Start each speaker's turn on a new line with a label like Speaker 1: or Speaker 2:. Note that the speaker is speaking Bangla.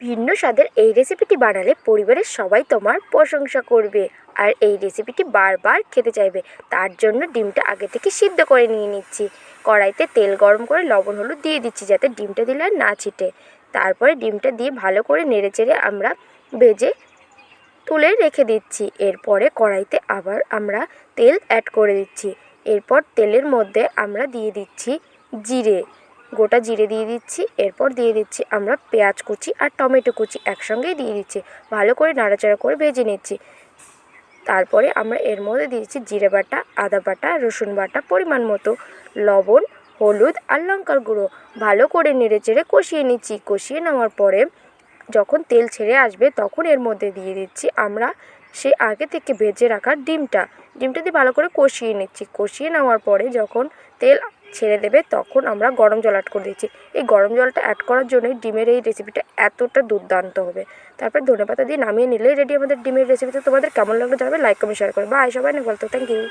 Speaker 1: ভিন্ন স্বাদের এই রেসিপিটি বানালে পরিবারের সবাই তোমার প্রশংসা করবে আর এই রেসিপিটি বারবার খেতে চাইবে। তার জন্য ডিমটা আগে থেকে সিদ্ধ করে নিয়ে নিচ্ছি। কড়াইতে তেল গরম করে লবণ হলুদ দিয়ে দিচ্ছি যাতে ডিমটা দিলে আর না ছিটে। তারপরে ডিমটা দিয়ে ভালো করে নেড়েচেড়ে আমরা ভেজে তুলে রেখে দিচ্ছি। এরপরে কড়াইতে আবার আমরা তেল অ্যাড করে দিচ্ছি। এরপর তেলের মধ্যে আমরা দিয়ে দিচ্ছি জিরে, গোটা জিরে দিয়ে দিচ্ছি। এরপর দিয়ে দিচ্ছি আমরা পেঁয়াজ কুচি আর টমেটো কুচি একসঙ্গেই দিয়ে দিচ্ছি। ভালো করে নাড়াচাড়া করে ভেজে নিচ্ছি। তারপরে আমরা এর মধ্যে দিয়েছি জিরে বাটা, আদা বাটা, রসুন বাটা, পরিমাণ মতো লবণ, হলুদ আর লঙ্কার গুঁড়ো। ভালো করে নেড়েচেড়ে কষিয়ে নিচ্ছি। কষিয়ে নেওয়ার পরে যখন তেল ছেড়ে আসবে তখন এর মধ্যে দিয়ে দিচ্ছি আমরা সে আগে থেকে ভেজে রাখা ডিমটা দিয়ে ভালো করে কষিয়ে নিচ্ছি। কষিয়ে নেওয়ার পরে যখন তেল ছেড়ে দেবে তখন আমরা গরম জল অ্যাড করে দিচ্ছি। এই গরম জলটা অ্যাড করার জন্যই ডিমের এই রেসিপিটা এতটা দুর্দান্ত হবে। তারপরে ধনেপাতা দিয়ে নামিয়ে নিলেই রেডি আমাদের ডিমের রেসিপিতে। তোমাদের কেমন লাগলো জানাবে, লাইক কমেন্ট শেয়ার করবে। বাই, সবাই অনেক ভালো, থ্যাংক ইউ।